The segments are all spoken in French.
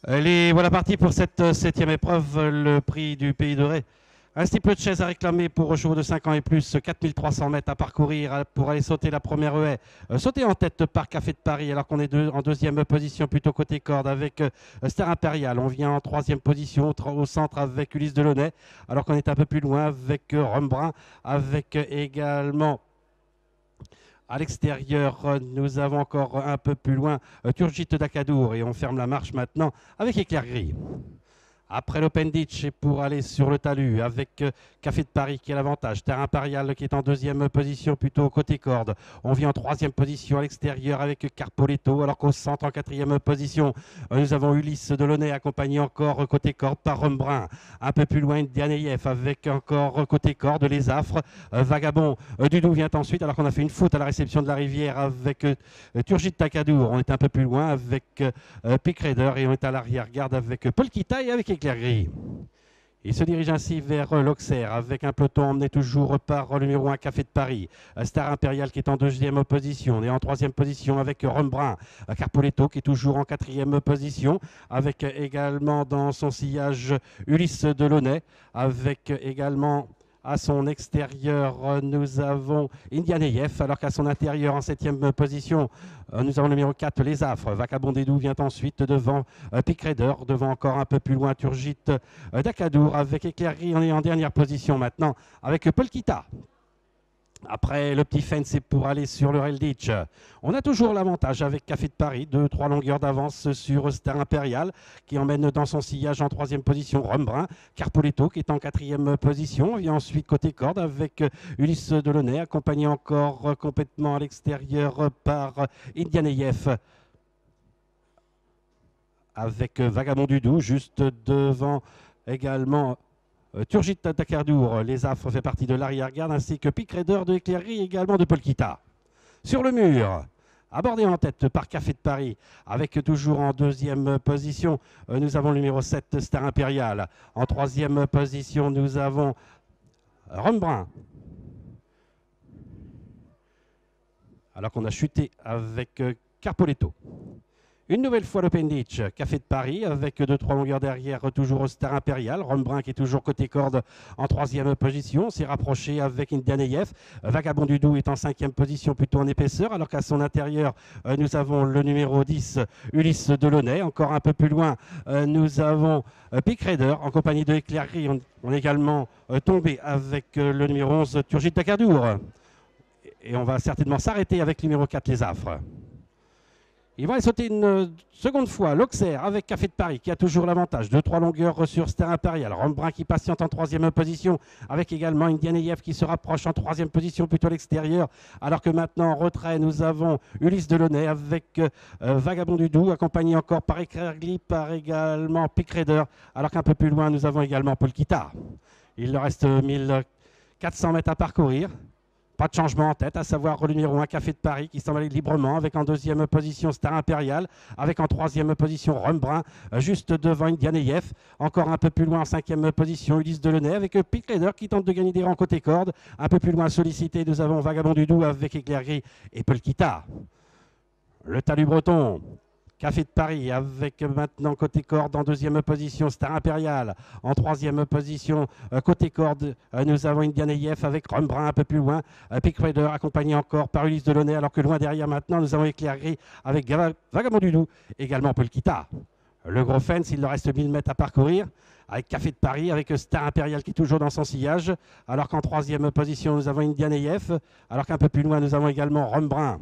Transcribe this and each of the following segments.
Voilà parti pour cette septième épreuve, le prix du Pays de Ré. Un steeple de chaise à réclamer pour chevaux de 5 ans et plus, 4300 mètres à parcourir pour aller sauter la première haie. Sauter en tête par Café de Paris alors qu'on est en deuxième position plutôt côté corde avec Star Impérial. On vient en troisième position au centre avec Ulysse Delaunay alors qu'on est un peu plus loin avec Rumbrun, avec également... À l'extérieur, nous avons encore un peu plus loin Turgit d'Acadour et on ferme la marche maintenant avec Éclair Gris. Après l'Open Ditch et pour aller sur le talus avec Café de Paris qui a l'avantage. Terre Impérial qui est en deuxième position plutôt côté corde. On vient en troisième position à l'extérieur avec Carpoletto alors qu'au centre en quatrième position nous avons Ulysse Delaunay accompagné encore côté corde par Rumbrun. Un peu plus loin Dianeyev avec encore côté corde les affres. Vagabond Dudou vient ensuite alors qu'on a fait une faute à la réception de la rivière avec Turgit Takadour. On est un peu plus loin avec Pick Raider et on est à l'arrière-garde avec Paul Kita et avec Éclair Gris. Il se dirige ainsi vers l'Auxerre avec un peloton emmené toujours par le numéro 1 Café de Paris. Star Impérial qui est en deuxième position et en troisième position avec Rumbrun. Carpoletto qui est toujours en quatrième position avec également dans son sillage Ulysse Delaunay avec également... À son extérieur, nous avons Indianeyev, alors qu'à son intérieur, en septième position, nous avons le numéro 4, Les Affres. Vacabondédou vient ensuite devant Pick Raider, devant encore un peu plus loin Turgit d'Acadour, avec Éclairerie, on est en dernière position maintenant, avec Paul Kita. Après le petit fence, c'est pour aller sur le rail ditch. On a toujours l'avantage avec Café de Paris, 2-3 longueurs d'avance sur Star Impérial, qui emmène dans son sillage en troisième position Rumbrun. Carpoletto qui est en quatrième position. Et ensuite côté corde avec Ulysse Delaunay, accompagné encore complètement à l'extérieur par Indianeyev. Avec Vagabond Dudou, juste devant également... Turgit d'Acadour, les affres fait partie de l'arrière-garde, ainsi que Pick Raider de Éclairerie, également de Paul Kita. Sur le mur, abordé en tête par Café de Paris, avec toujours en deuxième position, nous avons le numéro 7, Star Impérial. En troisième position, nous avons Rumbrun. Alors qu'on a chuté avec Carpoletto. Une nouvelle fois l'Open Ditch, Café de Paris avec 2-3 longueurs derrière, toujours au Star Impérial. Rumbrun qui est toujours côté corde en troisième position, s'est rapproché avec Indianeyev. Vagabond Dudou est en cinquième position, plutôt en épaisseur, alors qu'à son intérieur, nous avons le numéro 10, Ulysse Delaunay. Encore un peu plus loin, nous avons Pick Raider en compagnie de Éclairerie. On est également tombé avec le numéro 11, Turgit d'Acadour. Et on va certainement s'arrêter avec le numéro 4, Les Affres. Ils vont aller sauter une seconde fois l'Auxerre avec Café de Paris qui a toujours l'avantage. 2-3 longueurs sur Star Impérial. Rumbrun qui patiente en troisième position avec également Indianeyev qui se rapproche en troisième position plutôt à l'extérieur. Alors que maintenant en retrait nous avons Ulysse Delaunay avec Vagabond Dudou accompagné encore par Éclair Gris, par également Pick Raider. Alors qu'un peu plus loin nous avons également Paul Kita. Il leur reste 1400 mètres à parcourir. Pas de changement en tête, à savoir le numéro 1 Café de Paris qui s'en va librement avec en deuxième position Star Impérial, avec en troisième position Rumbrun, juste devant Indianeyev. Encore un peu plus loin en cinquième position Ulysse Delaunay avec Pick Raider qui tente de gagner des rangs côté corde. Un peu plus loin sollicité, nous avons Vagabond Dudou avec Éclair Gris et Paul Kita. Le talus breton. Café de Paris avec maintenant côté corde en deuxième position Star Impérial. En troisième position côté corde nous avons Indianeyev avec Rumbrun un peu plus loin. Pick Raider accompagné encore par Ulysse Delaunay alors que loin derrière maintenant nous avons Éclair Gris avec Vagabond Dudou. Également Paul Kita. Le gros fence, il leur reste 1000 mètres à parcourir avec Café de Paris, avec Star Impérial qui est toujours dans son sillage. Alors qu'en troisième position nous avons Indianeyev. Alors qu'un peu plus loin nous avons également Rumbrun.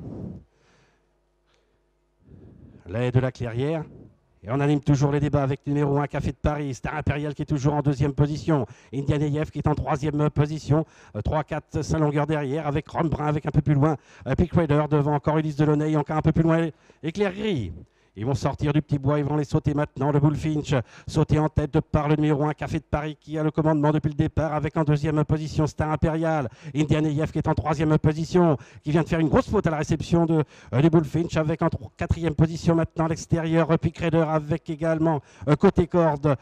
L'aide de la Clairière. Et on anime toujours les débats avec le numéro 1 Café de Paris, Star Impérial qui est toujours en deuxième position, Indianeyev qui est en troisième position, 3, 4, 5 longueurs derrière avec Rumbrun avec un peu plus loin, Pick Raider devant encore Ulysse Delaunay et encore un peu plus loin Éclair Gris. Ils vont sortir du petit bois, ils vont les sauter maintenant. Le Bullfinch sauté en tête par le numéro 1 Café de Paris qui a le commandement depuis le départ avec en deuxième position Star Impérial. Indianeyev qui est en troisième position, qui vient de faire une grosse faute à la réception du Bullfinch avec en quatrième position maintenant à l'extérieur Pick Raider avec également côté corde.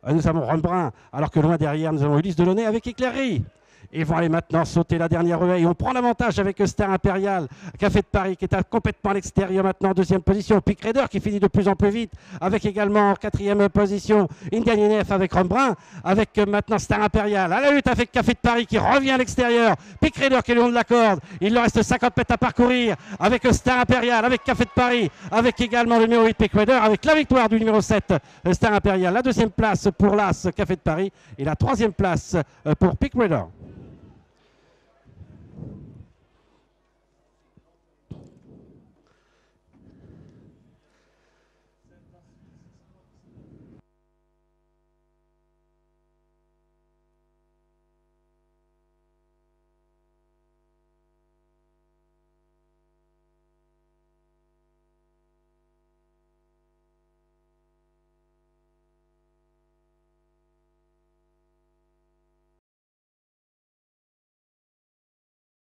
Nous avons Rumbrun alors que loin derrière nous avons Ulysse Delaunay avec Éclair Gris. Ils vont aller maintenant sauter la dernière haie. Et on prend l'avantage avec Star Impérial. Café de Paris qui est complètement à l'extérieur maintenant en deuxième position. Pic Raider qui finit de plus en plus vite. Avec également en quatrième position Indian INF avec Rombrun. Avec maintenant Star Impérial. À la lutte avec Café de Paris qui revient à l'extérieur. Pic Raider qui est le long de la corde. Il leur reste 50 mètres à parcourir. Avec Star Impérial, avec Café de Paris. Avec également le numéro 8 Pic Raider. Avec la victoire du numéro 7 Star Impérial. La deuxième place pour l'As Café de Paris. Et la troisième place pour Pic Raider.